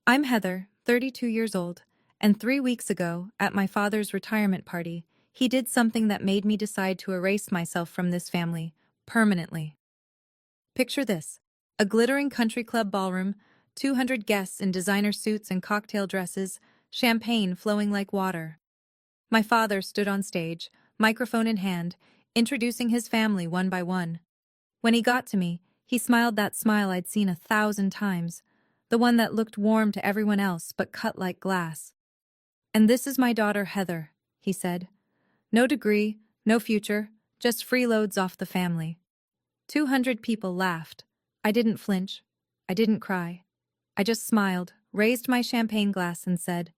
I'm Heather, 32 years old, and 3 weeks ago, at my father's retirement party, he did something that made me decide to erase myself from this family, permanently. Picture this: a glittering country club ballroom, 200 guests in designer suits and cocktail dresses, champagne flowing like water. My father stood on stage, microphone in hand, introducing his family one by one. When he got to me, he smiled that smile I'd seen 1,000 times, the one that looked warm to everyone else but cut like glass. "And this is my daughter Heather," he said. "No degree, no future, just freeloads off the family." 200 people laughed. I didn't flinch. I didn't cry. I just smiled, raised my champagne glass and said,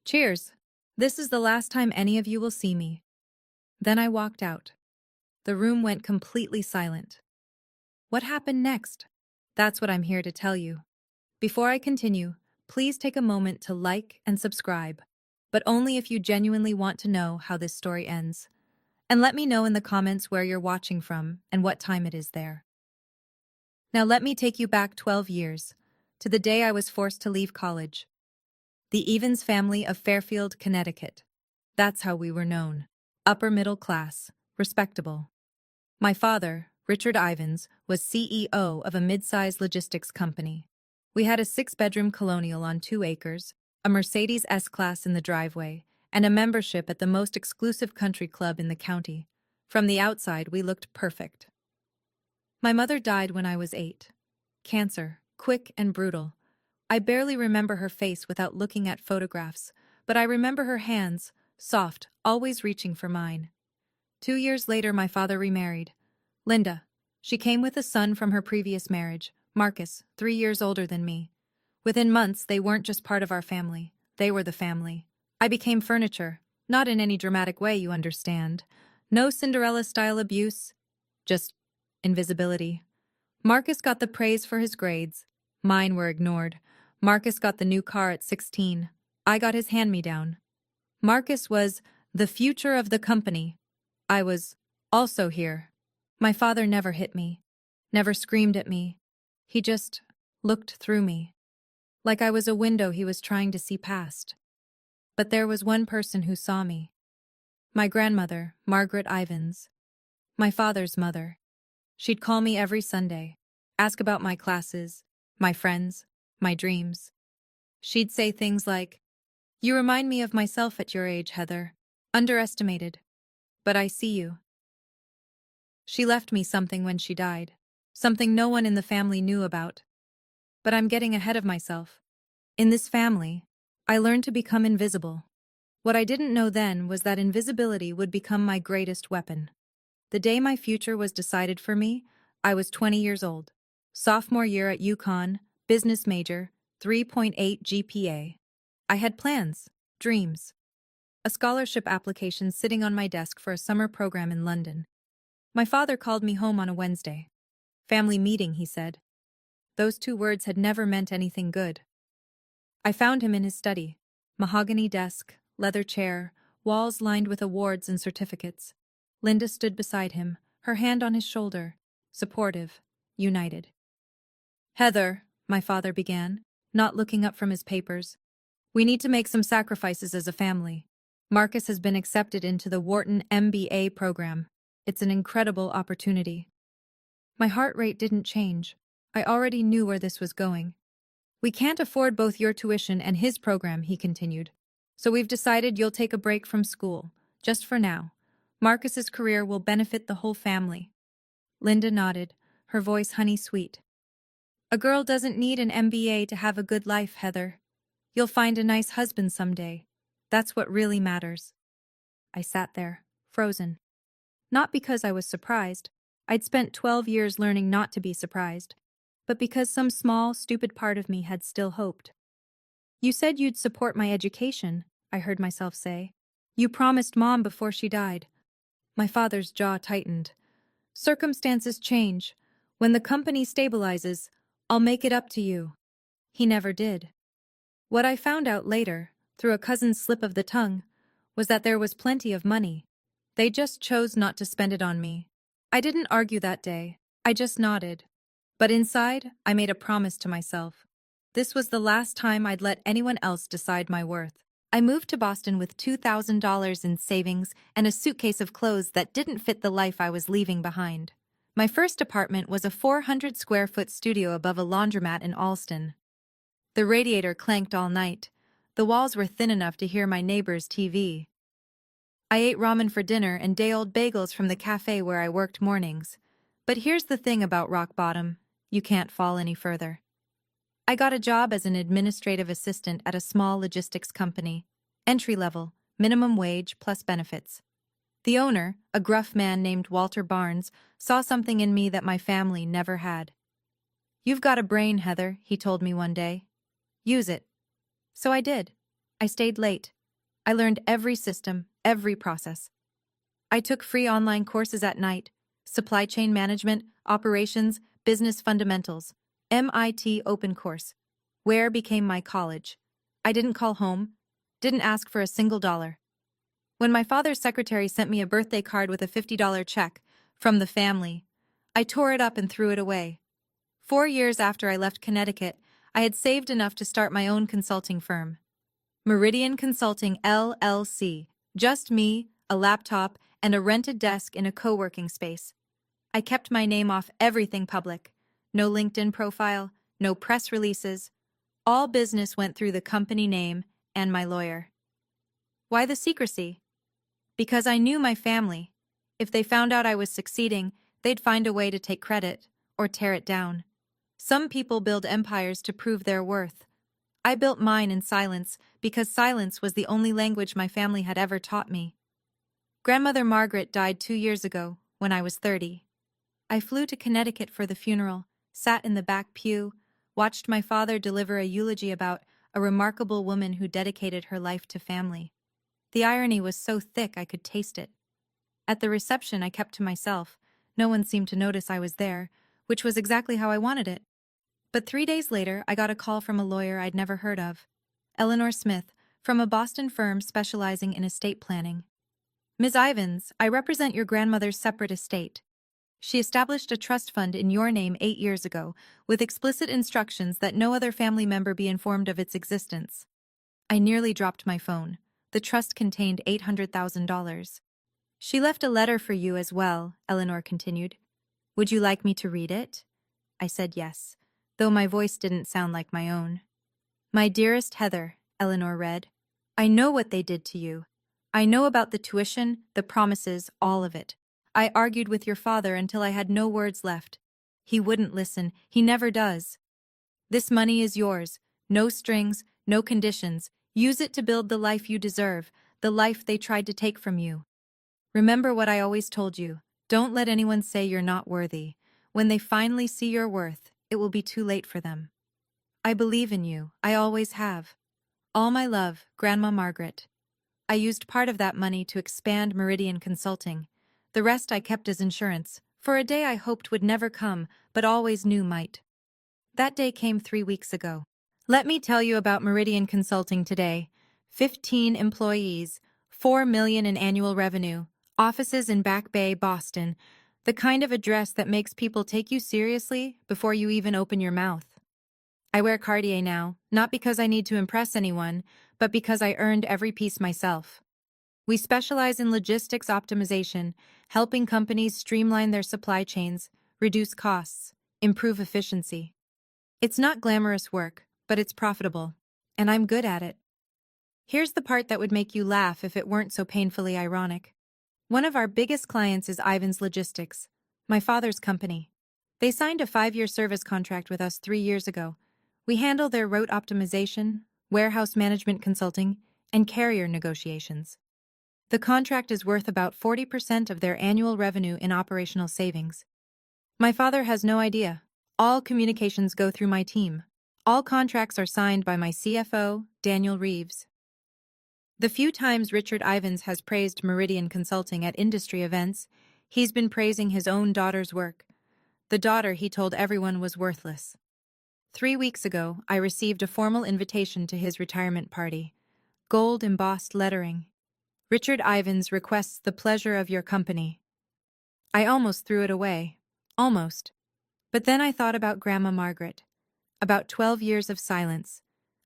"Cheers. This is the last time any of you will see me." Then I walked out. The room went completely silent. What happened next? That's what I'm here to tell you. Before I continue, please take a moment to like and subscribe, but only if you genuinely want to know how this story ends. And let me know in the comments where you're watching from and what time it is there. Now let me take you back 12 years, to the day I was forced to leave college. The Evans family of Fairfield, Connecticut. That's how we were known. Upper middle class, respectable. My father, Richard Ivans, was CEO of a mid-sized logistics company. We had a 6-bedroom colonial on 2 acres, a Mercedes S-Class in the driveway, and a membership at the most exclusive country club in the county. From the outside, we looked perfect. My mother died when I was 8. Cancer, quick and brutal. I barely remember her face without looking at photographs, but I remember her hands, soft, always reaching for mine. 2 years later, my father remarried. Linda. She came with a son from her previous marriage, Marcus, 3 years older than me. Within months, they weren't just part of our family. They were the family. I became furniture. Not in any dramatic way, you understand. No Cinderella-style abuse. Just invisibility. Marcus got the praise for his grades. Mine were ignored. Marcus got the new car at 16. I got his hand-me-down. Marcus was the future of the company. I was also here. My father never hit me, never screamed at me. He just looked through me, like I was a window he was trying to see past. But there was one person who saw me. My grandmother, Margaret Ivans. My father's mother. She'd call me every Sunday, ask about my classes, my friends, my dreams. She'd say things like, "You remind me of myself at your age, Heather. Underestimated. But I see you." She left me something when she died, something no one in the family knew about. But I'm getting ahead of myself. In this family, I learned to become invisible. What I didn't know then was that invisibility would become my greatest weapon. The day my future was decided for me, I was 20 years old. Sophomore year at UConn, business major, 3.8 GPA. I had plans, dreams. A scholarship application sitting on my desk for a summer program in London. My father called me home on a Wednesday. "Family meeting," he said. Those 2 words had never meant anything good. I found him in his study. Mahogany desk, leather chair, walls lined with awards and certificates. Linda stood beside him, her hand on his shoulder, supportive, united. "Heather," my father began, not looking up from his papers, "we need to make some sacrifices as a family. Marcus has been accepted into the Wharton MBA program. It's an incredible opportunity." My heart rate didn't change. I already knew where this was going. "We can't afford both your tuition and his program," he continued. "So we've decided you'll take a break from school, just for now. Marcus's career will benefit the whole family." Linda nodded, her voice honey-sweet. "A girl doesn't need an MBA to have a good life, Heather. You'll find a nice husband someday. That's what really matters." I sat there, frozen. Not because I was surprised. I'd spent 12 years learning not to be surprised, but because some small, stupid part of me had still hoped. "You said you'd support my education," I heard myself say. "You promised Mom before she died." My father's jaw tightened. "Circumstances change. When the company stabilizes, I'll make it up to you." He never did. What I found out later, through a cousin's slip of the tongue, was that there was plenty of money. They just chose not to spend it on me. I didn't argue that day. I just nodded. But inside, I made a promise to myself. This was the last time I'd let anyone else decide my worth. I moved to Boston with $2,000 in savings and a suitcase of clothes that didn't fit the life I was leaving behind. My first apartment was a 400 square foot studio above a laundromat in Allston. The radiator clanked all night. The walls were thin enough to hear my neighbor's TV. I ate ramen for dinner and day-old bagels from the cafe where I worked mornings. But here's the thing about rock bottom: you can't fall any further. I got a job as an administrative assistant at a small logistics company. Entry level, minimum wage plus benefits. The owner, a gruff man named Walter Barnes, saw something in me that my family never had. "You've got a brain, Heather," he told me one day. "Use it." So I did. I stayed late. I learned every system, every process. I took free online courses at night: supply chain management, operations, business fundamentals. MIT Open Course. Where became my college. I didn't call home, didn't ask for a single dollar. When my father's secretary sent me a birthday card with a $50 check from the family, I tore it up and threw it away. 4 years after I left Connecticut, I had saved enough to start my own consulting firm. Meridian Consulting LLC. Just me, a laptop, and a rented desk in a co-working space. I kept my name off everything public. No LinkedIn profile, no press releases. All business went through the company name and my lawyer. Why the secrecy? Because I knew my family. If they found out I was succeeding, they'd find a way to take credit or tear it down. Some people build empires to prove their worth. I built mine in silence because silence was the only language my family had ever taught me. Grandmother Margaret died 2 years ago, when I was 30. I flew to Connecticut for the funeral, sat in the back pew, watched my father deliver a eulogy about a remarkable woman who dedicated her life to family. The irony was so thick I could taste it. At the reception, I kept to myself. No one seemed to notice I was there, which was exactly how I wanted it. But 3 days later, I got a call from a lawyer I'd never heard of. Eleanor Smith, from a Boston firm specializing in estate planning. "Ms. Ivins, I represent your grandmother's separate estate. She established a trust fund in your name 8 years ago, with explicit instructions that no other family member be informed of its existence." I nearly dropped my phone. The trust contained $800,000. "She left a letter for you as well," Eleanor continued. "Would you like me to read it?" I said yes, though my voice didn't sound like my own. "My dearest Heather," Eleanor read, "I know what they did to you. I know about the tuition, the promises, all of it. I argued with your father until I had no words left. He wouldn't listen. He never does. This money is yours. No strings, no conditions. Use it to build the life you deserve, the life they tried to take from you. Remember what I always told you. Don't let anyone say you're not worthy. When they finally see your worth, it will be too late for them. I believe in you. I always have. All my love, Grandma Margaret." I used part of that money to expand Meridian Consulting. The rest I kept as insurance, for a day I hoped would never come, but always knew might. That day came 3 weeks ago. Let me tell you about Meridian Consulting today. 15 employees, $4 million in annual revenue, offices in Back Bay, Boston, the kind of address that makes people take you seriously before you even open your mouth. I wear Cartier now, not because I need to impress anyone, but because I earned every piece myself. We specialize in logistics optimization, helping companies streamline their supply chains, reduce costs, improve efficiency. It's not glamorous work, but it's profitable, and I'm good at it. Here's the part that would make you laugh if it weren't so painfully ironic. One of our biggest clients is Ivan's Logistics, my father's company. They signed a 5-year service contract with us 3 years ago. We handle their route optimization, warehouse management consulting, and carrier negotiations. The contract is worth about 40% of their annual revenue in operational savings. My father has no idea. All communications go through my team. All contracts are signed by my CFO, Daniel Reeves. The few times Richard Ivins has praised Meridian Consulting at industry events, he's been praising his own daughter's work. The daughter he told everyone was worthless. 3 weeks ago, I received a formal invitation to his retirement party. Gold-embossed lettering. "Richard Ivins requests the pleasure of your company." I almost threw it away. Almost. But then I thought about Grandma Margaret. About 12 years of silence.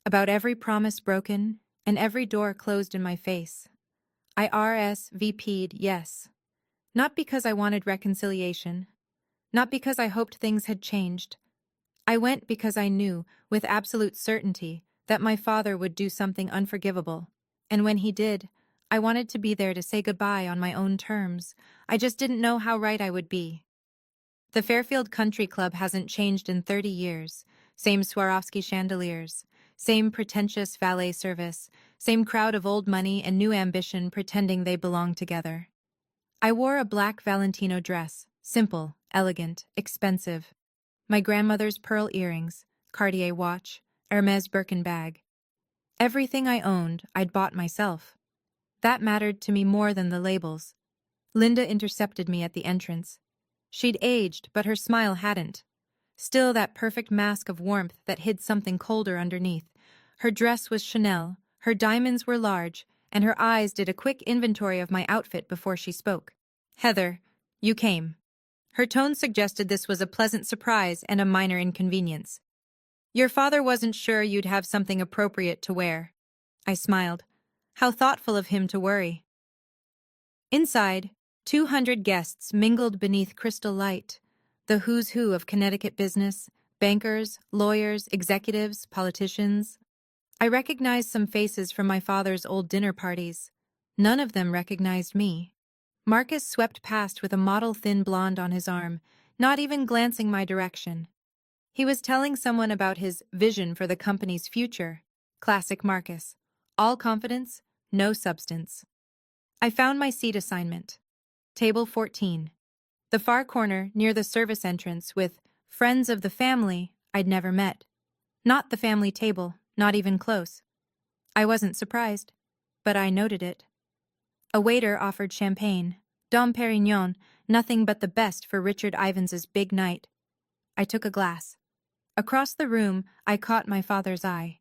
About every promise broken and every door closed in my face. I RSVP'd yes. Not because I wanted reconciliation. Not because I hoped things had changed. I went because I knew, with absolute certainty, that my father would do something unforgivable. And when he did, I wanted to be there to say goodbye on my own terms. I just didn't know how right I would be. The Fairfield Country Club hasn't changed in 30 years. Same Swarovski chandeliers, same pretentious valet service, same crowd of old money and new ambition pretending they belong together. I wore a black Valentino dress, simple, elegant, expensive. My grandmother's pearl earrings, Cartier watch, Hermes Birkin bag. Everything I owned, I'd bought myself. That mattered to me more than the labels. Linda intercepted me at the entrance. She'd aged, but her smile hadn't. Still that perfect mask of warmth that hid something colder underneath. Her dress was Chanel, her diamonds were large, and her eyes did a quick inventory of my outfit before she spoke. "Heather, you came." Her tone suggested this was a pleasant surprise and a minor inconvenience. "Your father wasn't sure you'd have something appropriate to wear." I smiled. How thoughtful of him to worry. Inside, 200 guests mingled beneath crystal light. The who's who of Connecticut business, bankers, lawyers, executives, politicians. I recognized some faces from my father's old dinner parties. None of them recognized me. Marcus swept past with a model thin blonde on his arm, not even glancing my direction. He was telling someone about his vision for the company's future. Classic Marcus. All confidence, no substance. I found my seat assignment. Table 14. The far corner near the service entrance with friends of the family I'd never met. Not the family table, not even close. I wasn't surprised, but I noted it. A waiter offered champagne, Dom Perignon, nothing but the best for Richard Ivans's big night. I took a glass. Across the room, I caught my father's eye.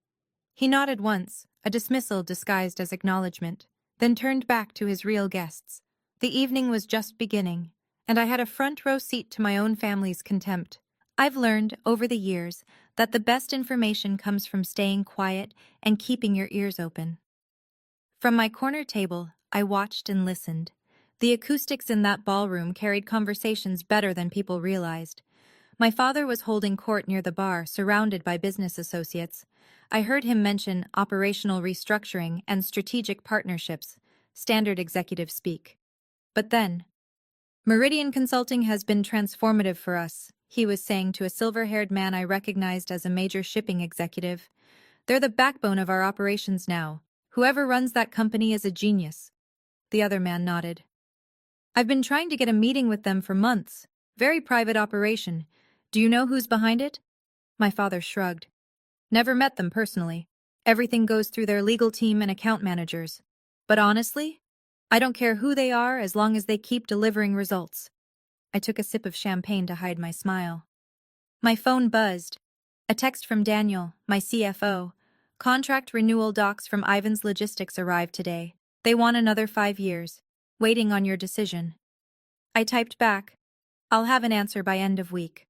He nodded once, a dismissal disguised as acknowledgement, then turned back to his real guests. The evening was just beginning, and I had a front row seat to my own family's contempt. I've learned, over the years, that the best information comes from staying quiet and keeping your ears open. From my corner table, I watched and listened. The acoustics in that ballroom carried conversations better than people realized. My father was holding court near the bar, surrounded by business associates. I heard him mention operational restructuring and strategic partnerships, standard executive speak. But then, "Meridian Consulting has been transformative for us," he was saying to a silver-haired man I recognized as a major shipping executive. "They're the backbone of our operations now. Whoever runs that company is a genius." The other man nodded. "I've been trying to get a meeting with them for months. Very private operation. Do you know who's behind it?" My father shrugged. "Never met them personally. Everything goes through their legal team and account managers. But honestly, I don't care who they are as long as they keep delivering results." I took a sip of champagne to hide my smile. My phone buzzed. A text from Daniel, my CFO. "Contract renewal docs from Ivan's Logistics arrived today. They want another 5 years. Waiting on your decision." I typed back, "I'll have an answer by end of week."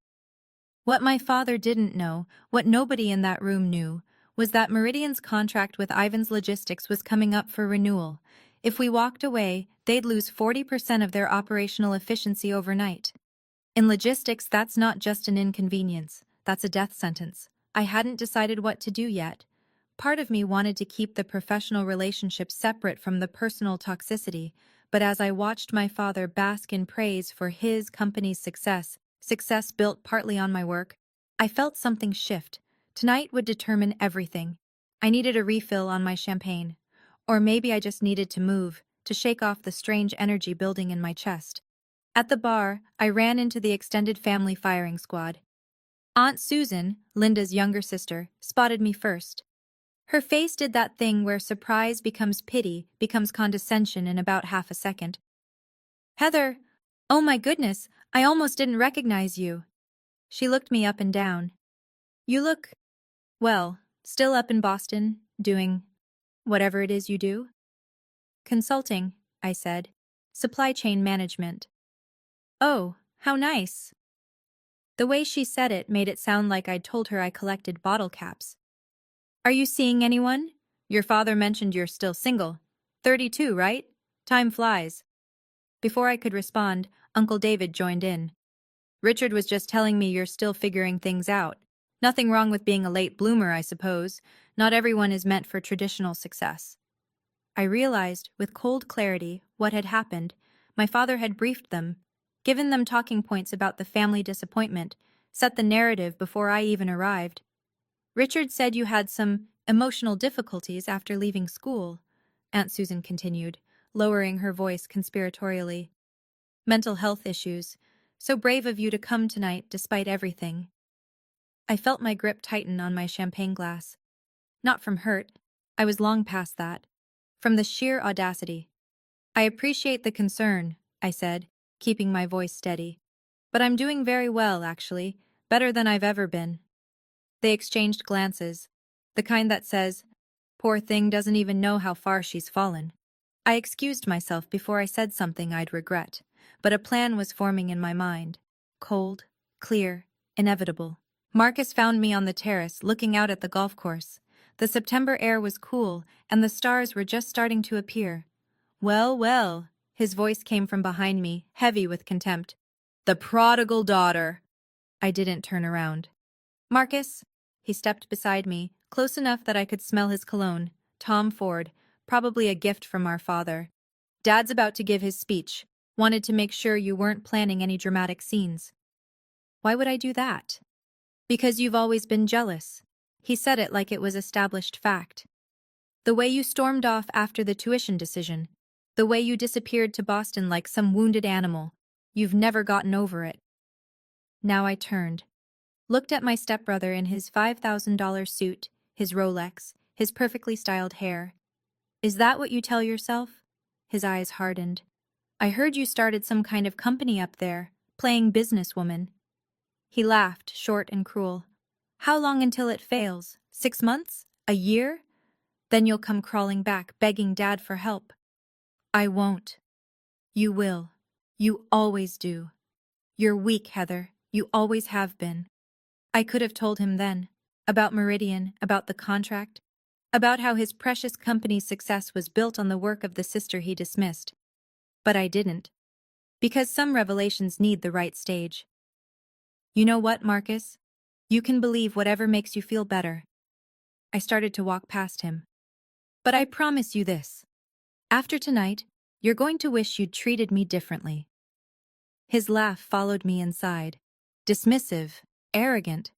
What my father didn't know, what nobody in that room knew, was that Meridian's contract with Ivan's Logistics was coming up for renewal. If we walked away, they'd lose 40% of their operational efficiency overnight. In logistics, that's not just an inconvenience, that's a death sentence. I hadn't decided what to do yet. Part of me wanted to keep the professional relationship separate from the personal toxicity, but as I watched my father bask in praise for his company's success built partly on my work, I felt something shift. Tonight would determine everything. I needed a refill on my champagne. Or maybe I just needed to move, to shake off the strange energy building in my chest. At the bar, I ran into the extended family firing squad. Aunt Susan, Linda's younger sister, spotted me first. Her face did that thing where surprise becomes pity, becomes condescension in about half a second. "Heather! Oh my goodness, I almost didn't recognize you." She looked me up and down. "You look, well, still up in Boston, doing whatever it is you do?" "Consulting," I said. "Supply chain management." "Oh, how nice." The way she said it made it sound like I'd told her I collected bottle caps. Are you seeing anyone? Your father mentioned you're still single. 32, right? Time flies. Before I could respond, Uncle David joined in. Richard was just telling me you're still figuring things out. Nothing wrong with being a late bloomer, I suppose. Not everyone is meant for traditional success. I realized, with cold clarity, what had happened. My father had briefed them, given them talking points about the family disappointment, set the narrative before I even arrived. Richard said you had some emotional difficulties after leaving school, Aunt Susan continued, lowering her voice conspiratorially. Mental health issues. So brave of you to come tonight despite everything. I felt my grip tighten on my champagne glass. Not from hurt. I was long past that. From the sheer audacity. I appreciate the concern, I said, keeping my voice steady. But I'm doing very well, actually. Better than I've ever been. They exchanged glances. The kind that says, poor thing doesn't even know how far she's fallen. I excused myself before I said something I'd regret, but a plan was forming in my mind. Cold, clear, inevitable. Marcus found me on the terrace, looking out at the golf course. The September air was cool, and the stars were just starting to appear. Well, well, his voice came from behind me, heavy with contempt. The prodigal daughter. I didn't turn around. Marcus. He stepped beside me, close enough that I could smell his cologne. Tom Ford, probably a gift from our father. Dad's about to give his speech. Wanted to make sure you weren't planning any dramatic scenes. Why would I do that? Because you've always been jealous. He said it like it was established fact. The way you stormed off after the tuition decision. The way you disappeared to Boston like some wounded animal. You've never gotten over it. Now I turned. Looked at my stepbrother in his $5,000 suit, his Rolex, his perfectly styled hair. Is that what you tell yourself? His eyes hardened. I heard you started some kind of company up there, playing businesswoman. He laughed, short and cruel. How long until it fails? 6 months? A year? Then you'll come crawling back, begging Dad for help. I won't. You will. You always do. You're weak, Heather. You always have been. I could have told him then. About Meridian, about the contract, about how his precious company's success was built on the work of the sister he dismissed. But I didn't. Because some revelations need the right stage. You know what, Marcus? You can believe whatever makes you feel better. I started to walk past him. But I promise you this. After tonight, you're going to wish you'd treated me differently. His laugh followed me inside. Dismissive, arrogant.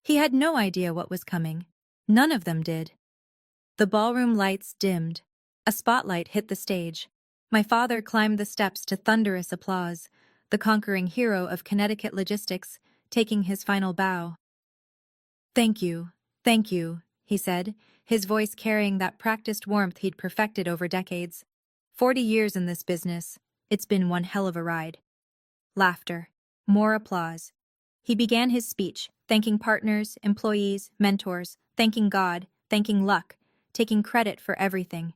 He had no idea what was coming. None of them did. The ballroom lights dimmed. A spotlight hit the stage. My father climbed the steps to thunderous applause, the conquering hero of Connecticut logistics, taking his final bow. Thank you, he said, his voice carrying that practiced warmth he'd perfected over decades. 40 years in this business. It's been one hell of a ride. Laughter. More applause. He began his speech, thanking partners, employees, mentors, thanking God, thanking luck, taking credit for everything.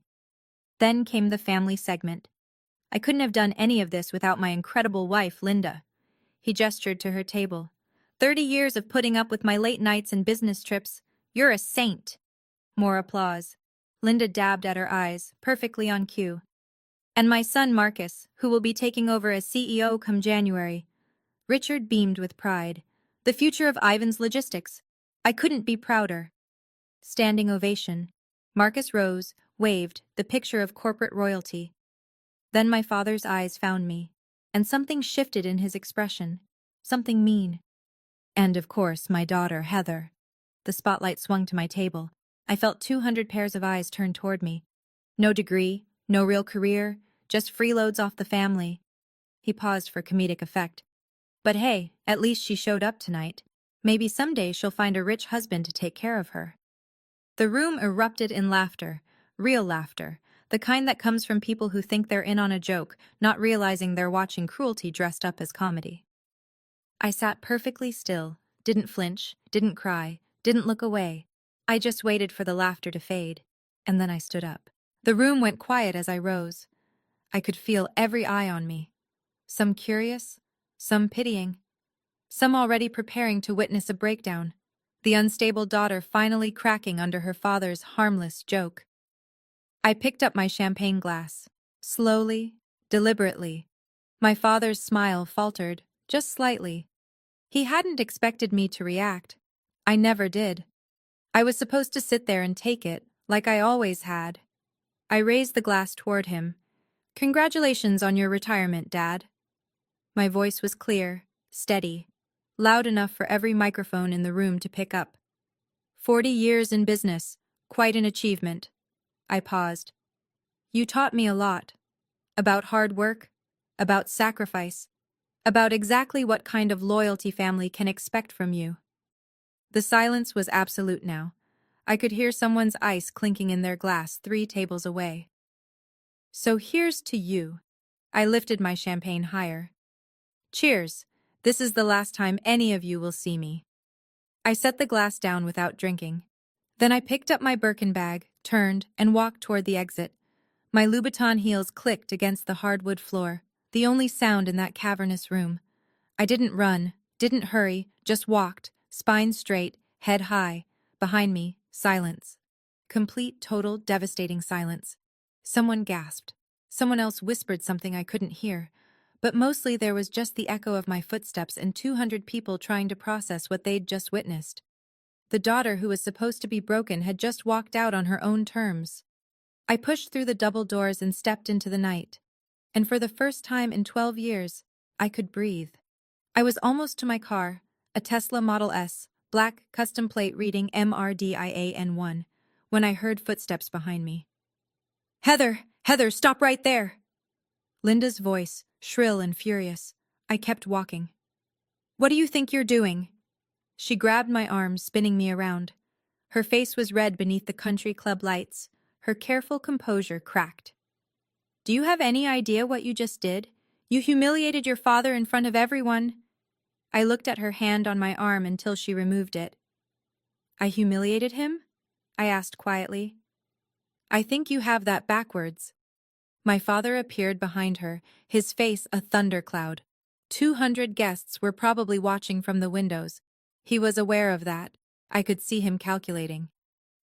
Then came the family segment. I couldn't have done any of this without my incredible wife, Linda. He gestured to her table. 30 years of putting up with my late nights and business trips. You're a saint. More applause. Linda dabbed at her eyes, perfectly on cue. And my son Marcus, who will be taking over as CEO come January. Richard beamed with pride. The future of Ivan's logistics. I couldn't be prouder. Standing ovation. Marcus rose, waved, the picture of corporate royalty. Then my father's eyes found me, and something shifted in his expression. Something mean. And of course, my daughter, Heather. The spotlight swung to my table. I felt 200 pairs of eyes turned toward me. No degree, no real career, just freeloads off the family. He paused for comedic effect. But hey, at least she showed up tonight. Maybe someday she'll find a rich husband to take care of her. The room erupted in laughter, real laughter, the kind that comes from people who think they're in on a joke, not realizing they're watching cruelty dressed up as comedy. I sat perfectly still, didn't flinch, didn't cry, didn't look away. I just waited for the laughter to fade, and then I stood up. The room went quiet as I rose. I could feel every eye on me. Some curious, some pitying. some already preparing to witness a breakdown, the unstable daughter finally cracking under her father's harmless joke. I picked up my champagne glass. Slowly, deliberately. My father's smile faltered, just slightly. He hadn't expected me to react. I never did. I was supposed to sit there and take it, like I always had. I raised the glass toward him. "Congratulations on your retirement, Dad." My voice was clear, steady, loud enough for every microphone in the room to pick up. 40 years in business, quite an achievement. I paused. You taught me a lot. About hard work, about sacrifice, about exactly what kind of loyalty family can expect from you. The silence was absolute now. I could hear someone's ice clinking in their glass 3 tables away. So here's to you. I lifted my champagne higher. Cheers. This is the last time any of you will see me. I set the glass down without drinking. Then I picked up my Birkin bag, turned, and walked toward the exit. My Louboutin heels clicked against the hardwood floor, the only sound in that cavernous room. I didn't run, didn't hurry, just walked, spine straight, head high. Behind me, silence. Complete, total, devastating silence. Someone gasped. Someone else whispered something I couldn't hear. But mostly there was just the echo of my footsteps and 200 people trying to process what they'd just witnessed. The daughter who was supposed to be broken had just walked out on her own terms. I pushed through the double doors and stepped into the night. And for the first time in 12 years, I could breathe. I was almost to my car, a Tesla Model S, black, custom plate reading MRDIAN1, when I heard footsteps behind me. "Heather! Heather, stop right there!" Linda's voice, shrill and furious. I kept walking. "What do you think you're doing?" She grabbed my arm, spinning me around. Her face was red beneath the country club lights. Her careful composure cracked. "Do you have any idea what you just did? You humiliated your father in front of everyone." I looked at her hand on my arm until she removed it. "I humiliated him?" I asked quietly. "I think you have that backwards." My father appeared behind her, his face a thundercloud. 200 guests were probably watching from the windows. He was aware of that. I could see him calculating.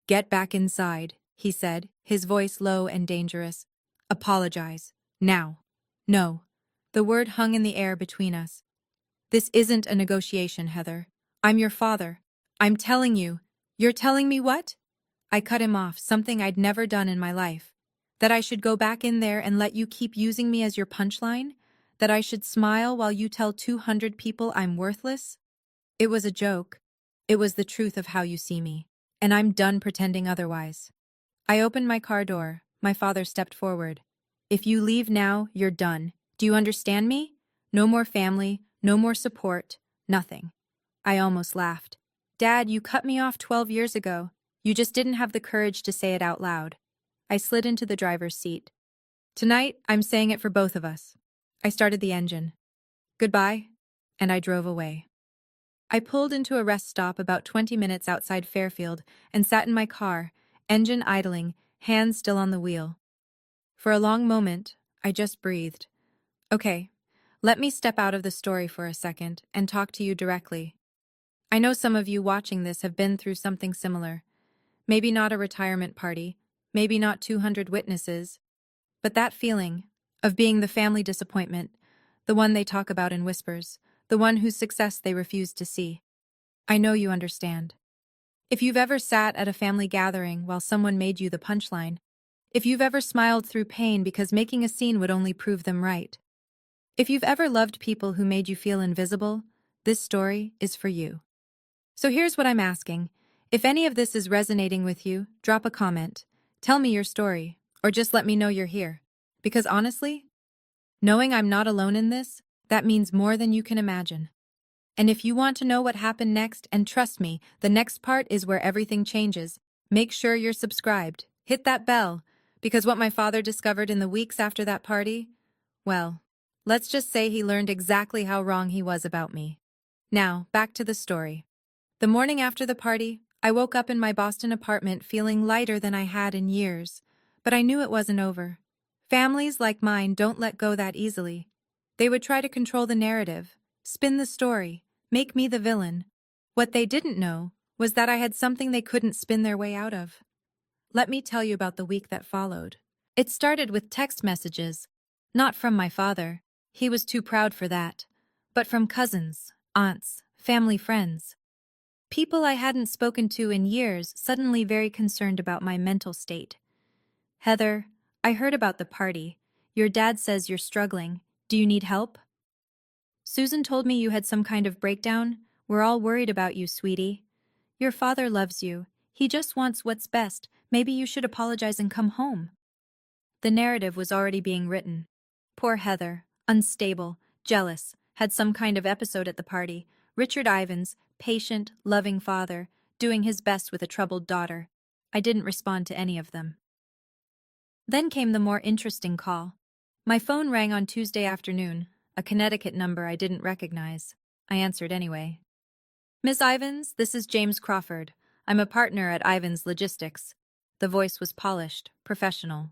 "Get back inside," he said, his voice low and dangerous. "Apologize. Now." "No." The word hung in the air between us. "This isn't a negotiation, Heather. I'm your father. I'm telling you." "You're telling me what?" I cut him off, something I'd never done in my life. That I should go back in there and let you keep using me as your punchline? That I should smile while you tell 200 people I'm worthless? It was a joke. It was the truth of how you see me. And I'm done pretending otherwise. I opened my car door. My father stepped forward. "If you leave now, you're done. Do you understand me? No more family, no more support, nothing." I almost laughed. "Dad, you cut me off 12 years ago. You just didn't have the courage to say it out loud." I slid into the driver's seat. "Tonight, I'm saying it for both of us." I started the engine. "Goodbye," and I drove away. I pulled into a rest stop about 20 minutes outside Fairfield and sat in my car, engine idling, hands still on the wheel. For a long moment, I just breathed. Okay, let me step out of the story for a second and talk to you directly. I know some of you watching this have been through something similar. Maybe not a retirement party, maybe not 200 witnesses, but that feeling of being the family disappointment, the one they talk about in whispers, the one whose success they refuse to see. I know you understand. If you've ever sat at a family gathering while someone made you the punchline, if you've ever smiled through pain because making a scene would only prove them right, if you've ever loved people who made you feel invisible, this story is for you. So here's what I'm asking. If any of this is resonating with you, drop a comment. Tell me your story, or just let me know you're here. Because honestly, knowing I'm not alone in this, that means more than you can imagine. And if you want to know what happened next, and trust me, the next part is where everything changes, make sure you're subscribed. Hit that bell, because what my father discovered in the weeks after that party, well, let's just say he learned exactly how wrong he was about me. Now, back to the story. The morning after the party, I woke up in my Boston apartment feeling lighter than I had in years, but I knew it wasn't over. Families like mine don't let go that easily. They would try to control the narrative, spin the story, Make me the villain. What they didn't know was that I had something they couldn't spin their way out of. Let me tell you about the week that followed. It started with text messages. Not from my father. He was too proud for that. But from cousins, aunts, family friends. People I hadn't spoken to in years, suddenly very concerned about my mental state. Heather, I heard about the party. Your dad says you're struggling. Do you need help? Susan told me you had some kind of breakdown. We're all worried about you, sweetie. Your father loves you. He just wants what's best. Maybe you should apologize and come home. The narrative was already being written. Poor Heather, unstable, jealous, had some kind of episode at the party. Richard Ivins, patient, loving father, doing his best with a troubled daughter. I didn't respond to any of them. Then came the more interesting call. My phone rang on Tuesday afternoon, a Connecticut number I didn't recognize. I answered anyway. Miss Ivins, this is James Crawford. I'm a partner at Ivins Logistics. The voice was polished, professional.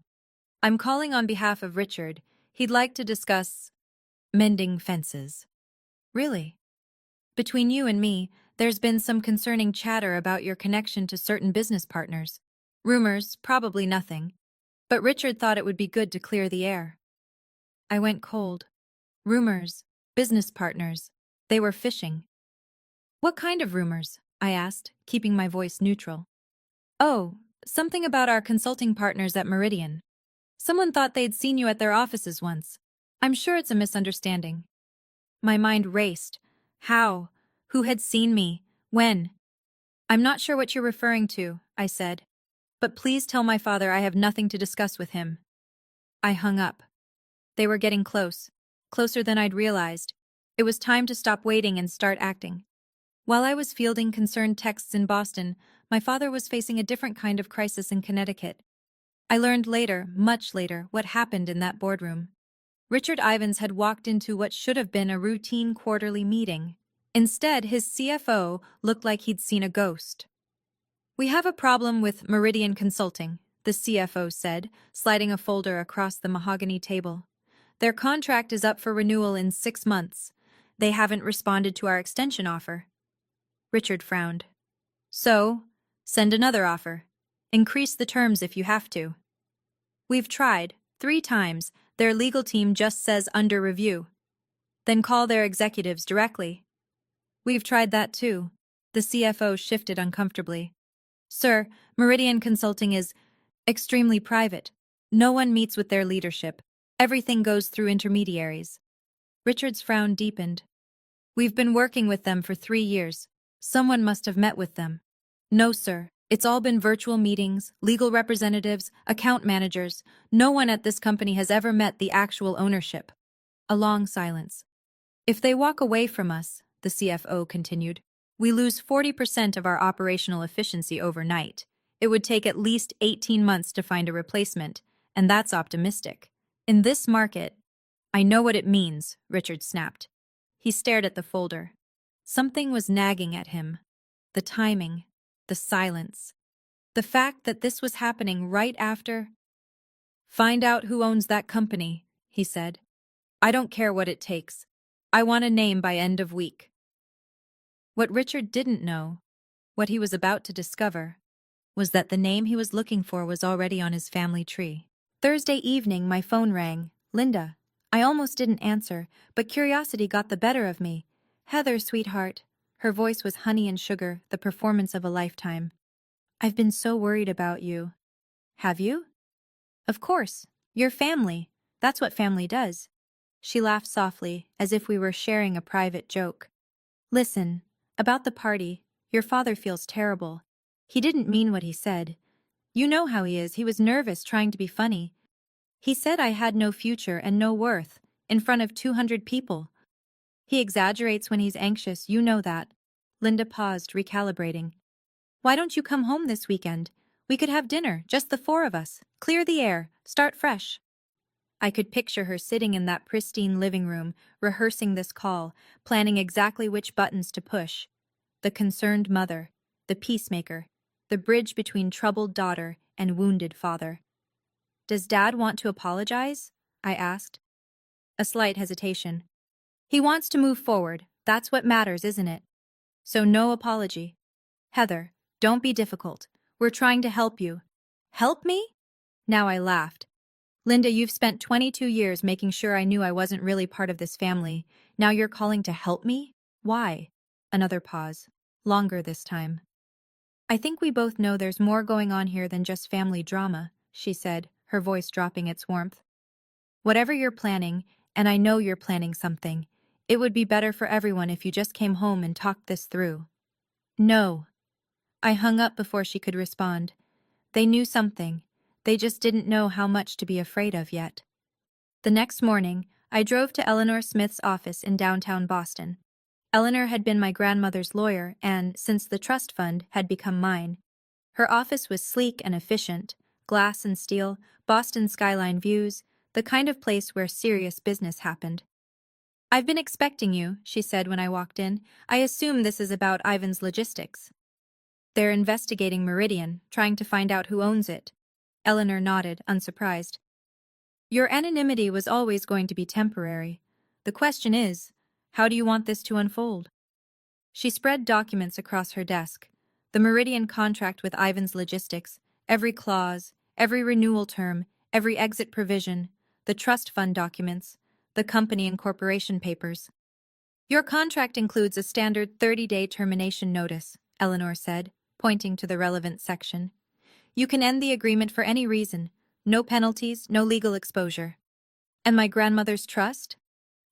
I'm calling on behalf of Richard. He'd like to discuss mending fences. Really? Between you and me, there's been some concerning chatter about your connection to certain business partners. Rumors, probably nothing. But Richard thought it would be good to clear the air. I went cold. Rumors, business partners. They were fishing. What kind of rumors? I asked, keeping my voice neutral. Oh, something about our consulting partners at Meridian. Someone thought they'd seen you at their offices once. I'm sure it's a misunderstanding. My mind raced. How? Who had seen me? When? I'm not sure what you're referring to, I said. But please tell my father I have nothing to discuss with him. I hung up. They were getting close. Closer than I'd realized. It was time to stop waiting and start acting. While I was fielding concerned texts in Boston, my father was facing a different kind of crisis in Connecticut. I learned later, much later, what happened in that boardroom. Richard Ivins had walked into what should have been a routine quarterly meeting. Instead, his CFO looked like he'd seen a ghost. We have a problem with Meridian Consulting, the CFO said, sliding a folder across the mahogany table. Their contract is up for renewal in 6 months. They haven't responded to our extension offer. Richard frowned. So, send another offer. Increase the terms if you have to. We've tried, 3 times. Their legal team just says under review. Then call their executives directly. We've tried that too. The CFO shifted uncomfortably. Sir, Meridian Consulting is extremely private. No one meets with their leadership. Everything goes through intermediaries. Richard's frown deepened. We've been working with them for 3 years. Someone must have met with them. No, sir. It's all been virtual meetings, legal representatives, account managers. No one at this company has ever met the actual ownership. A long silence. If they walk away from us, the CFO continued, we lose 40% of our operational efficiency overnight. It would take at least 18 months to find a replacement, and that's optimistic. In this market, I know what it means, Richard snapped. He stared at the folder. Something was nagging at him. The timing, the silence, the fact that this was happening right after. Find out who owns that company, he said. I don't care what it takes. I want a name by end of week. What Richard didn't know, what he was about to discover, was that the name he was looking for was already on his family tree. Thursday evening, my phone rang. Linda. I almost didn't answer, but curiosity got the better of me. Heather, sweetheart. Her voice was honey and sugar, the performance of a lifetime. I've been so worried about you. Have you? Of course. Your family. That's what family does. She laughed softly, as if we were sharing a private joke. Listen, about the party, your father feels terrible. He didn't mean what he said. You know how he is. He was nervous, trying to be funny. He said I had no future and no worth, in front of 200 people. He exaggerates when he's anxious, you know that. Linda paused, recalibrating. Why don't you come home this weekend? We could have dinner, just the 4 of us. Clear the air, start fresh. I could picture her sitting in that pristine living room, rehearsing this call, planning exactly which buttons to push. The concerned mother, the peacemaker, the bridge between troubled daughter and wounded father. Does Dad want to apologize? I asked. A slight hesitation. He wants to move forward, That's what matters, isn't it? So no apology. Heather, don't be difficult. We're trying to help you. Help me? Now I laughed. Linda, you've spent 22 years making sure I knew I wasn't really part of this family. Now you're calling to help me? Why? Another pause. Longer this time. I think we both know there's more going on here than just family drama, she said, her voice dropping its warmth. Whatever you're planning, and I know you're planning something, it would be better for everyone if you just came home and talked this through. No. I hung up before she could respond. They knew something. They just didn't know how much to be afraid of yet. The next morning, I drove to Eleanor Smith's office in downtown Boston. Eleanor had been my grandmother's lawyer and, since the trust fund, had become mine. Her office was sleek and efficient, glass and steel, Boston skyline views, the kind of place where serious business happened. I've been expecting you, she said when I walked in. I assume this is about Ivan's logistics. They're investigating Meridian, trying to find out who owns it. Eleanor nodded, unsurprised. Your anonymity was always going to be temporary. The question is, how do you want this to unfold? She spread documents across her desk. The Meridian contract with Ivan's logistics, every clause, every renewal term, every exit provision, the trust fund documents, the company and corporation papers. Your contract includes a standard 30-day termination notice, Eleanor said, pointing to the relevant section. You can end the agreement for any reason. No penalties, no legal exposure. And my grandmother's trust?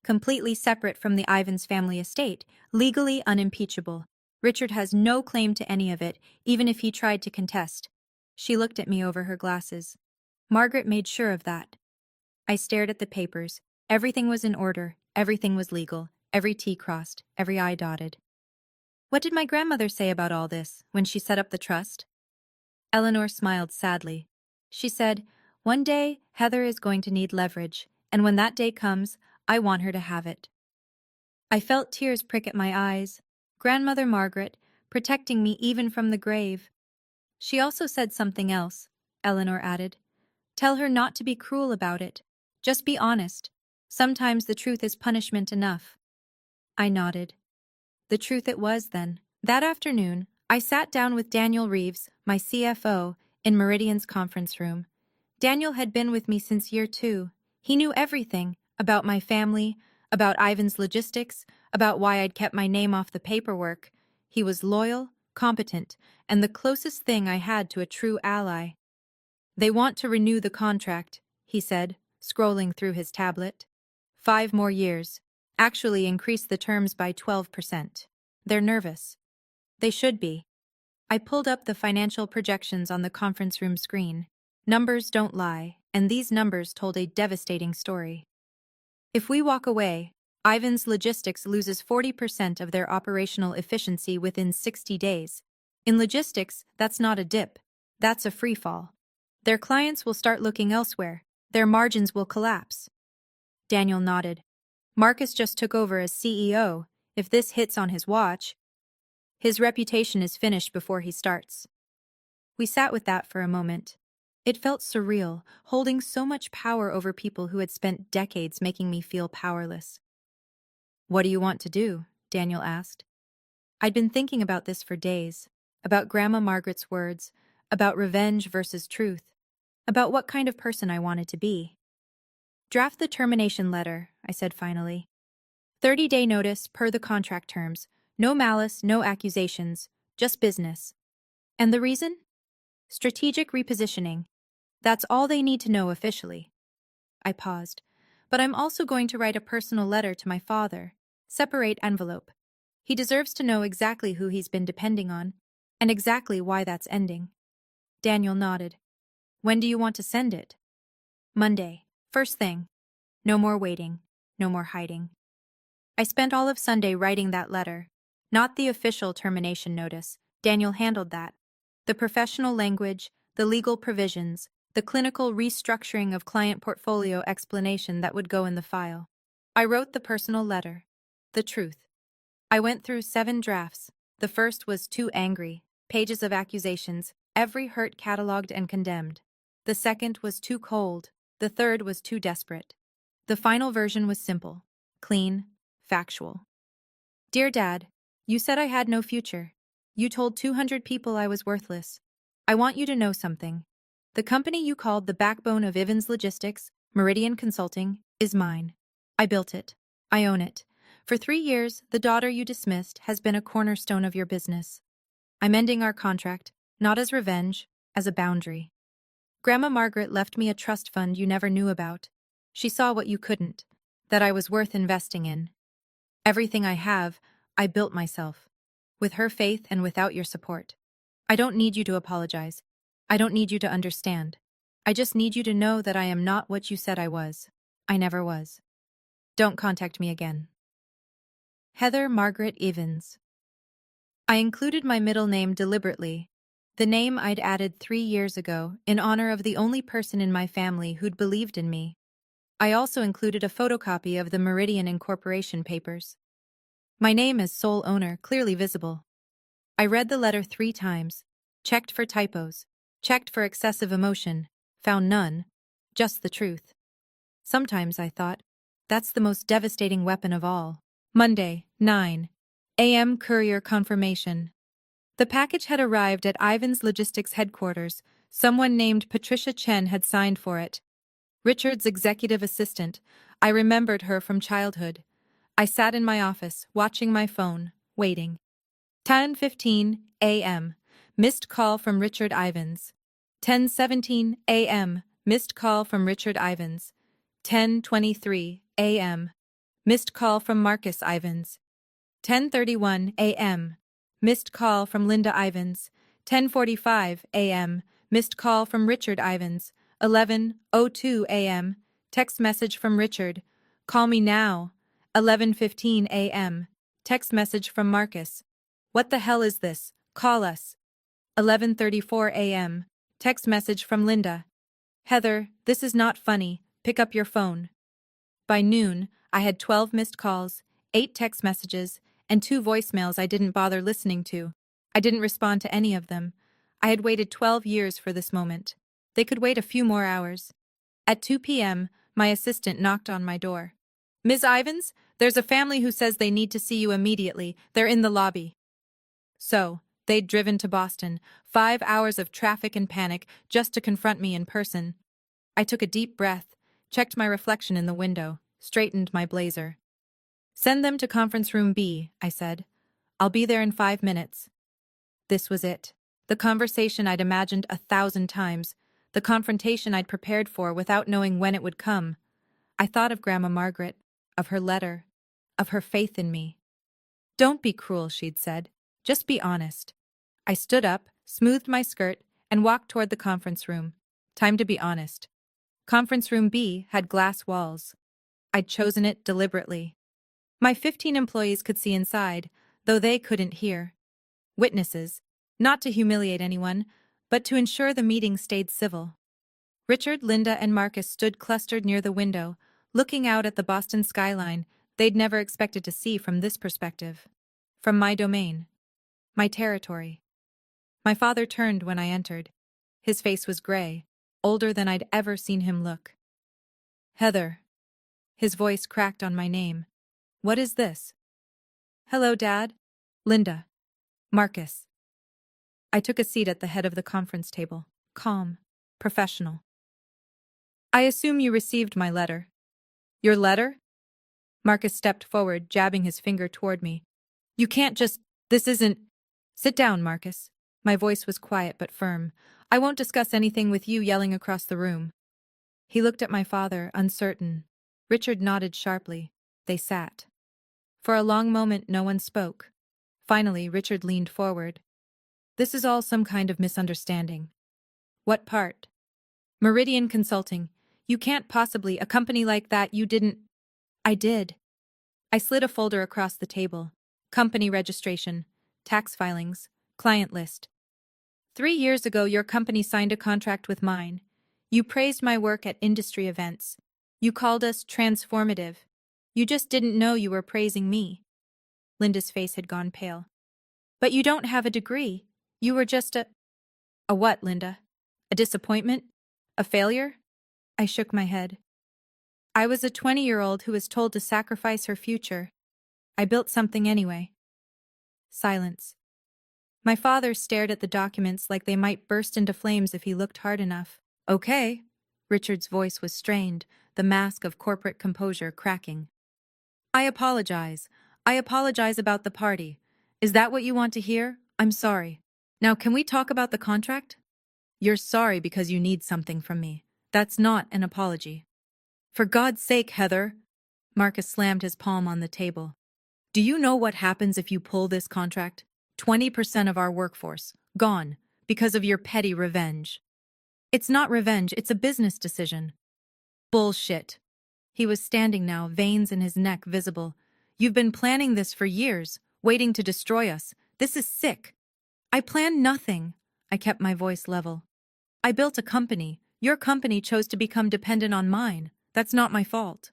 Completely separate from the Ivans family estate, legally unimpeachable. Richard has no claim to any of it, even if he tried to contest. She looked at me over her glasses. Margaret made sure of that. I stared at the papers. Everything was in order, everything was legal, every T crossed, every I dotted. What did my grandmother say about all this, when she set up the trust? Eleanor smiled sadly. She said, one day, Heather is going to need leverage, and when that day comes, I want her to have it. I felt tears prick at my eyes. Grandmother Margaret, protecting me even from the grave. She also said something else, Eleanor added. Tell her not to be cruel about it. Just be honest. Sometimes the truth is punishment enough. I nodded. The truth it was, then. That afternoon, I sat down with Daniel Reeves, my CFO, in Meridian's conference room. Daniel had been with me since year 2. He knew everything about my family, about Ivan's logistics, about why I'd kept my name off the paperwork. He was loyal, competent, and the closest thing I had to a true ally. They want to renew the contract, he said, scrolling through his tablet. 5 more years. Actually increase the terms by 12%. They're nervous. They should be. I pulled up the financial projections on the conference room screen. Numbers don't lie, and these numbers told a devastating story. If we walk away, Ivan's Logistics loses 40% of their operational efficiency within 60 days. In logistics, that's not a dip. That's a free fall. Their clients will start looking elsewhere. Their margins will collapse. Daniel nodded. Marcus just took over as CEO. If this hits on his watch, his reputation is finished before he starts. We sat with that for a moment. It felt surreal, holding so much power over people who had spent decades making me feel powerless. What do you want to do? Daniel asked. I'd been thinking about this for days, about Grandma Margaret's words, about revenge versus truth, about what kind of person I wanted to be. Draft the termination letter, I said finally. 30-day notice per the contract terms. No malice, no accusations, just business. And the reason? Strategic repositioning. That's all they need to know officially. I paused. But I'm also going to write a personal letter to my father. Separate envelope. He deserves to know exactly who he's been depending on, and exactly why that's ending. Daniel nodded. When do you want to send it? Monday. First thing. No more waiting. No more hiding. I spent all of Sunday writing that letter. Not the official termination notice. Daniel handled that. The professional language, the legal provisions, the clinical restructuring of client portfolio explanation that would go in the file. I wrote the personal letter. The truth. I went through 7 drafts. The first was too angry. Pages of accusations, every hurt catalogued and condemned. The second was too cold. The third was too desperate. The final version was simple, clean, factual. Dear Dad, you said I had no future. You told 200 people I was worthless. I want you to know something. The company you called the backbone of Ivins Logistics, Meridian Consulting, is mine. I built it. I own it. For 3 years, the daughter you dismissed has been a cornerstone of your business. I'm ending our contract, not as revenge, as a boundary. Grandma Margaret left me a trust fund you never knew about. She saw what you couldn't, that I was worth investing in. Everything I have, I built myself. With her faith and without your support. I don't need you to apologize. I don't need you to understand. I just need you to know that I am not what you said I was. I never was. Don't contact me again. Heather Margaret Evans. I included my middle name deliberately, the name I'd added 3 years ago in honor of the only person in my family who'd believed in me. I also included a photocopy of the Meridian Incorporation papers. My name as sole owner clearly visible. I read the letter 3 times, checked for typos, checked for excessive emotion, found none, just the truth. Sometimes I thought, that's the most devastating weapon of all. Monday, 9 a.m. Courier confirmation. The package had arrived at Ivan's Logistics headquarters. Someone named Patricia Chen had signed for it. Richard's executive assistant. I remembered her from childhood. I sat in my office, watching my phone, waiting. 10:15 a.m. Missed call from Richard Ivans. 10:17 a.m. Missed call from Richard Ivans. 10:23 a.m. Missed call from Marcus Ivans. 10:31 a.m. Missed call from Linda Ivans. 10:45 a.m. Missed call from Richard Ivans. 11:02 a.m. Text message from Richard. Call me now. 11:15 a.m. Text message from Marcus. What the hell is this? Call us. 11:34 a.m. Text message from Linda. Heather, this is not funny. Pick up your phone. By noon, I had 12 missed calls, 8 text messages, and 2 voicemails I didn't bother listening to. I didn't respond to any of them. I had waited 12 years for this moment. They could wait a few more hours. At 2 p.m., my assistant knocked on my door. Ms. Ivans, there's a family who says they need to see you immediately. They're in the lobby. So, they'd driven to Boston, 5 hours of traffic and panic just to confront me in person. I took a deep breath, checked my reflection in the window, straightened my blazer. Send them to conference room B, I said. I'll be there in 5 minutes. This was it. The conversation I'd imagined 1,000 times. The confrontation I'd prepared for without knowing when it would come. I thought of Grandma Margaret, of her letter, of her faith in me. Don't be cruel, she'd said. Just be honest. I stood up, smoothed my skirt, and walked toward the conference room. Time to be honest. Conference room B had glass walls. I'd chosen it deliberately. My 15 employees could see inside, though they couldn't hear. Witnesses, not to humiliate anyone, but to ensure the meeting stayed civil. Richard, Linda, and Marcus stood clustered near the window, looking out at the Boston skyline they'd never expected to see from this perspective. From my domain. My territory. My father turned when I entered. His face was gray, older than I'd ever seen him look. Heather. His voice cracked on my name. What is this? Hello, Dad. Linda. Marcus. I took a seat at the head of the conference table, calm, professional. I assume you received my letter. Your letter? Marcus stepped forward, jabbing his finger toward me. You can't just… This isn't… Sit down, Marcus. My voice was quiet but firm. I won't discuss anything with you yelling across the room. He looked at my father, uncertain. Richard nodded sharply. They sat. For a long moment, no one spoke. Finally, Richard leaned forward. This is all some kind of misunderstanding. What part? Meridian Consulting. You can't possibly, a company like that, you didn't… I did. I slid a folder across the table. Company registration, tax filings, client list. 3 years ago, your company signed a contract with mine. You praised my work at industry events. You called us transformative. You just didn't know you were praising me. Linda's face had gone pale. But you don't have a degree. You were just a… A what, Linda? A disappointment? A failure? I shook my head. I was a 20-year-old who was told to sacrifice her future. I built something anyway. Silence. My father stared at the documents like they might burst into flames if he looked hard enough. Okay. Richard's voice was strained, the mask of corporate composure cracking. I apologize. I apologize about the party. Is that what you want to hear? I'm sorry. Now, can we talk about the contract? You're sorry because you need something from me. That's not an apology. For God's sake, Heather. Marcus slammed his palm on the table. Do you know what happens if you pull this contract? 20% of our workforce, gone, because of your petty revenge. It's not revenge, it's a business decision. Bullshit. He was standing now, veins in his neck visible. You've been planning this for years, waiting to destroy us. This is sick. I planned nothing. I kept my voice level. I built a company. Your company chose to become dependent on mine. That's not my fault.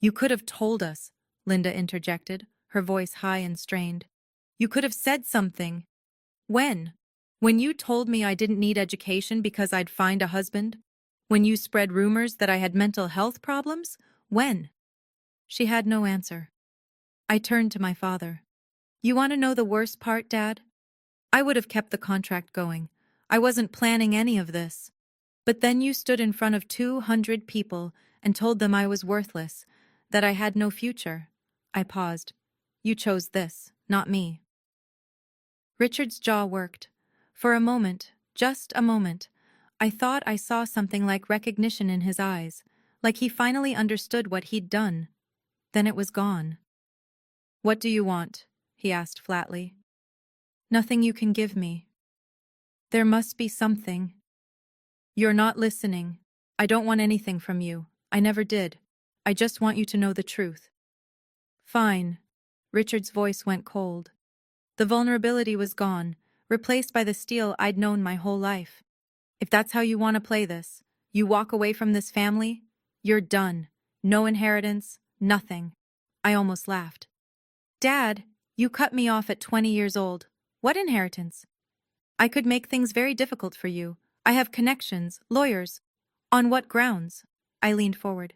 You could have told us, Linda interjected, her voice high and strained. You could have said something. When? When you told me I didn't need education because I'd find a husband? When you spread rumors that I had mental health problems? When? She had no answer. I turned to my father. You want to know the worst part, Dad? I would have kept the contract going. I wasn't planning any of this. But then you stood in front of 200 people and told them I was worthless, that I had no future. I paused. You chose this, not me. Richard's jaw worked. For a moment, just a moment, I thought I saw something like recognition in his eyes, like he finally understood what he'd done. Then it was gone. What do you want? He asked flatly. Nothing you can give me. There must be something. You're not listening. I don't want anything from you. I never did. I just want you to know the truth. Fine. Richard's voice went cold. The vulnerability was gone, replaced by the steel I'd known my whole life. If that's how you want to play this, you walk away from this family, you're done. No inheritance, nothing. I almost laughed. Dad, you cut me off at 20 years old. What inheritance? I could make things very difficult for you. I have connections, lawyers. On what grounds? I leaned forward.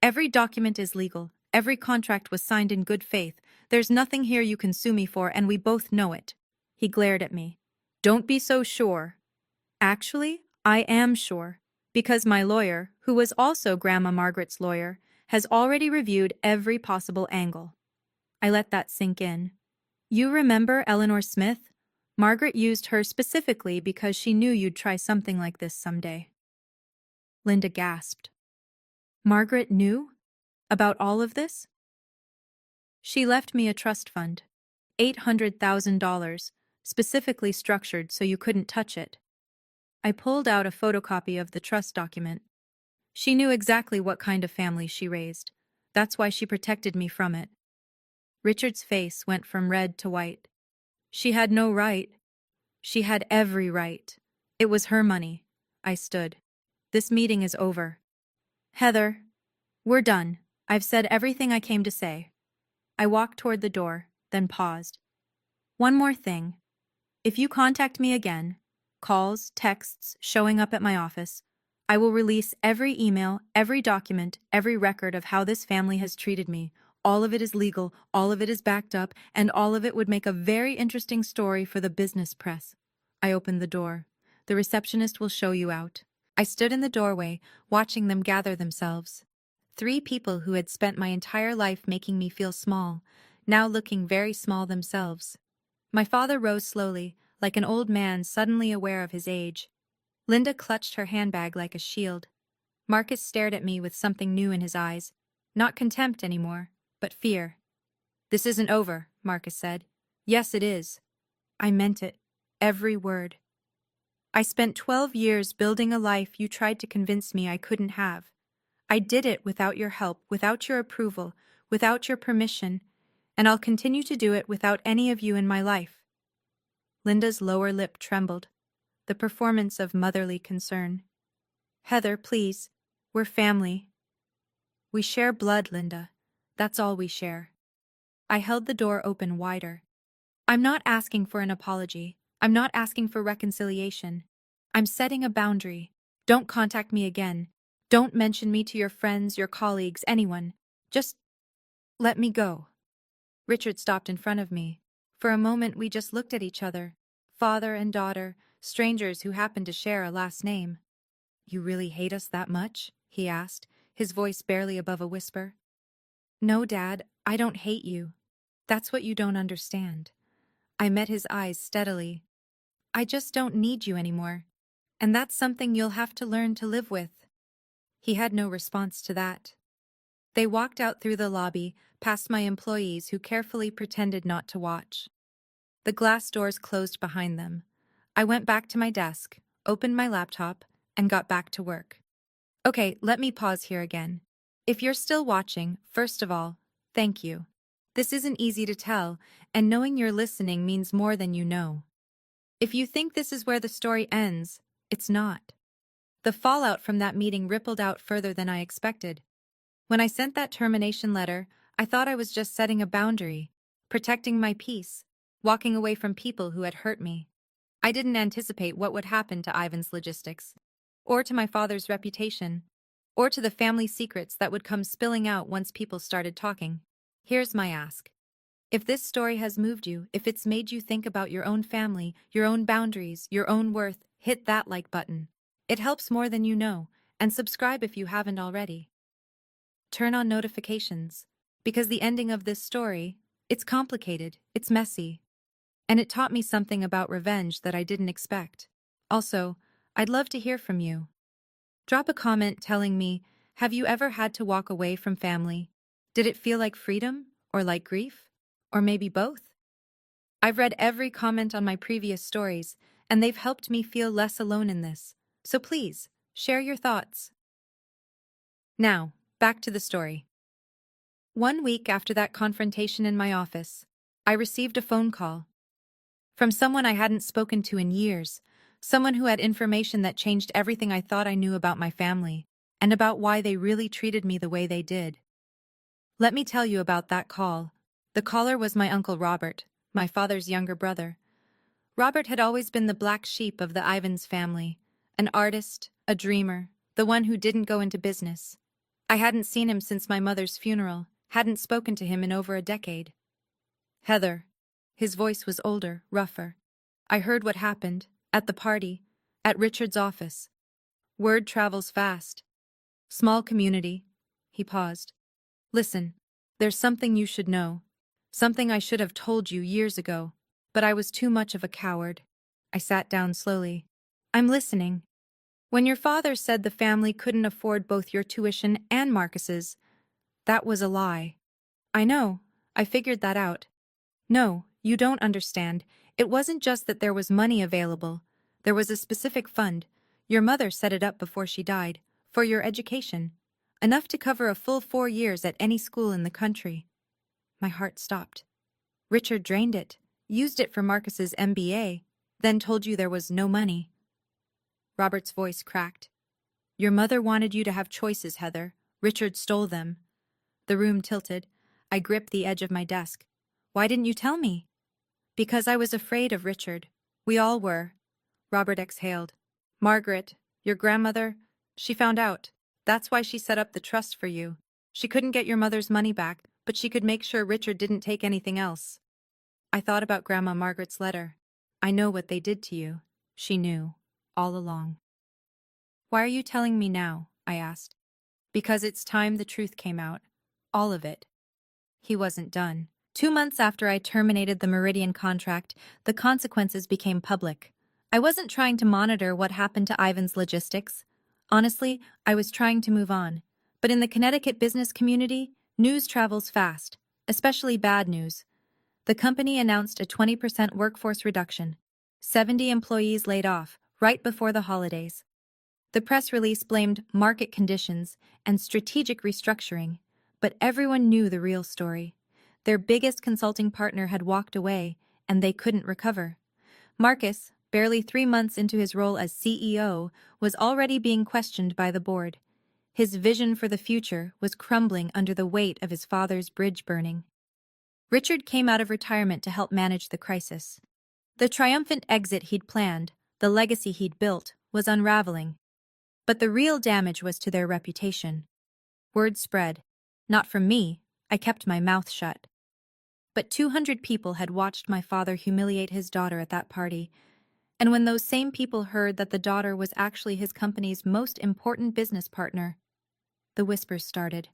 Every document is legal. Every contract was signed in good faith. There's nothing here you can sue me for, and we both know it. He glared at me. Don't be so sure. Actually, I am sure. Because my lawyer, who was also Grandma Margaret's lawyer, has already reviewed every possible angle. I let that sink in. You remember Eleanor Smith? Margaret used her specifically because she knew you'd try something like this someday. Linda gasped. Margaret knew? About all of this? She left me a trust fund. $800,000, specifically structured so you couldn't touch it. I pulled out a photocopy of the trust document. She knew exactly what kind of family she raised. That's why she protected me from it. Richard's face went from red to white. She had no right. She had every right. It was her money. I stood. This meeting is over. Heather, we're done. I've said everything I came to say. I walked toward the door, then paused. One more thing. If you contact me again, calls, texts, showing up at my office, I will release every email, every document, every record of how this family has treated me. All of it is legal, all of it is backed up, and all of it would make a very interesting story for the business press. I opened the door. The receptionist will show you out. I stood in the doorway, watching them gather themselves. 3 people who had spent my entire life making me feel small, now looking very small themselves. My father rose slowly, like an old man suddenly aware of his age. Linda clutched her handbag like a shield. Marcus stared at me with something new in his eyes. Not contempt anymore, but fear. This isn't over, Marcus said. Yes, it is. I meant it. Every word. I spent 12 years building a life you tried to convince me I couldn't have. I did it without your help, without your approval, without your permission, and I'll continue to do it without any of you in my life. Linda's lower lip trembled, the performance of motherly concern. Heather, please, we're family. We share blood, Linda. That's all we share. I held the door open wider. I'm not asking for an apology. I'm not asking for reconciliation. I'm setting a boundary. Don't contact me again. Don't mention me to your friends, your colleagues, anyone. Just let me go. Richard stopped in front of me. For a moment, we just looked at each other. Father and daughter, strangers who happened to share a last name. "You really hate us that much?" he asked, his voice barely above a whisper. "No, Dad, I don't hate you. That's what you don't understand." I met his eyes steadily. "I just don't need you anymore. And that's something you'll have to learn to live with." He had no response to that. They walked out through the lobby, past my employees who carefully pretended not to watch. The glass doors closed behind them. I went back to my desk, opened my laptop, and got back to work. Okay, let me pause here again. If you're still watching, first of all, thank you. This isn't easy to tell, and knowing you're listening means more than you know. If you think this is where the story ends, it's not. The fallout from that meeting rippled out further than I expected. When I sent that termination letter, I thought I was just setting a boundary, protecting my peace, walking away from people who had hurt me. I didn't anticipate what would happen to Ivan's logistics, or to my father's reputation, or to the family secrets that would come spilling out once people started talking. Here's my ask. If this story has moved you, if it's made you think about your own family, your own boundaries, your own worth, hit that like button. It helps more than you know, and subscribe if you haven't already. Turn on notifications, because the ending of this story, it's complicated, it's messy, and it taught me something about revenge that I didn't expect. Also, I'd love to hear from you. Drop a comment telling me, have you ever had to walk away from family? Did it feel like freedom, or like grief? Or maybe both? I've read every comment on my previous stories, and they've helped me feel less alone in this. So please, share your thoughts. Now, back to the story. 1 week after that confrontation in my office, I received a phone call from someone I hadn't spoken to in years, someone who had information that changed everything I thought I knew about my family, and about why they really treated me the way they did. Let me tell you about that call. The caller was my Uncle Robert, my father's younger brother. Robert had always been the black sheep of the Ivans family, an artist, a dreamer, the one who didn't go into business. I hadn't seen him since my mother's funeral, hadn't spoken to him in over a decade. "Heather." His voice was older, rougher. "I heard what happened, at the party, at Richard's office. Word travels fast. Small community." He paused. "Listen, there's something you should know. Something I should have told you years ago, but I was too much of a coward." I sat down slowly. "I'm listening." "When your father said the family couldn't afford both your tuition and Marcus's, that was a lie." "I know. I figured that out." "No, you don't understand. It wasn't just that there was money available. There was a specific fund. Your mother set it up before she died, for your education. Enough to cover a full 4 years at any school in the country." My heart stopped. "Richard drained it, used it for Marcus's MBA, then told you there was no money." Robert's voice cracked. "Your mother wanted you to have choices, Heather. Richard stole them." The room tilted. I gripped the edge of my desk. "Why didn't you tell me?" "Because I was afraid of Richard. We all were." Robert exhaled. "Margaret, your grandmother, she found out. That's why she set up the trust for you. She couldn't get your mother's money back, but she could make sure Richard didn't take anything else." I thought about Grandma Margaret's letter. "I know what they did to you." She knew, all along. "Why are you telling me now?" I asked. "Because it's time the truth came out. All of it." He wasn't done. 2 months after I terminated the Meridian contract, the consequences became public. I wasn't trying to monitor what happened to Ivan's logistics. Honestly, I was trying to move on. But in the Connecticut business community, news travels fast, especially bad news. The company announced a 20% workforce reduction. 70 employees laid off, right before the holidays. The press release blamed market conditions and strategic restructuring, but everyone knew the real story. Their biggest consulting partner had walked away, and they couldn't recover. Marcus, barely 3 months into his role as CEO, was already being questioned by the board. His vision for the future was crumbling under the weight of his father's bridge burning. Richard came out of retirement to help manage the crisis. The triumphant exit he'd planned, the legacy he'd built, was unraveling. But the real damage was to their reputation. Word spread. Not from me. I kept my mouth shut. But 200 people had watched my father humiliate his daughter at that party, and when those same people heard that the daughter was actually his company's most important business partner, the whispers started.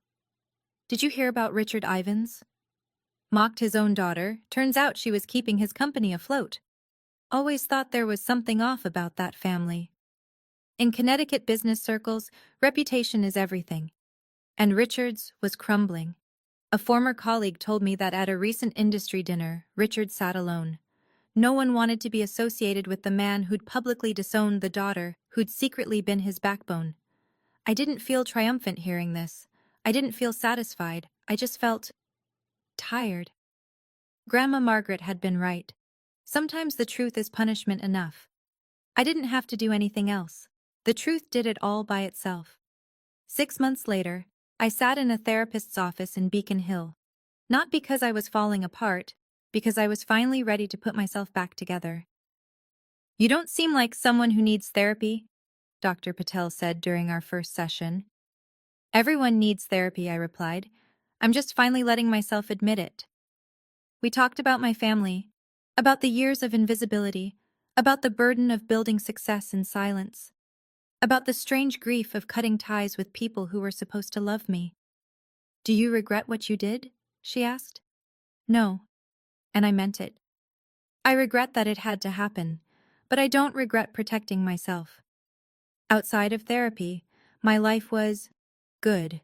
Did you hear about Richard Ivins? Mocked his own daughter, turns out she was keeping his company afloat. Always thought there was something off about that family. In Connecticut business circles, reputation is everything. And Richard's was crumbling. A former colleague told me that at a recent industry dinner, Richard sat alone. No one wanted to be associated with the man who'd publicly disowned the daughter, who'd secretly been his backbone. I didn't feel triumphant hearing this. I didn't feel satisfied. I just felt tired. Grandma Margaret had been right. Sometimes the truth is punishment enough. I didn't have to do anything else. The truth did it all by itself. 6 months later, I sat in a therapist's office in Beacon Hill. Not because I was falling apart, because I was finally ready to put myself back together. You don't seem like someone who needs therapy, Dr. Patel said during our first session. Everyone needs therapy, I replied. I'm just finally letting myself admit it. We talked about my family, about the years of invisibility, about the burden of building success in silence, about the strange grief of cutting ties with people who were supposed to love me. Do you regret what you did? She asked. No, and I meant it. I regret that it had to happen, but I don't regret protecting myself. Outside of therapy, my life was good.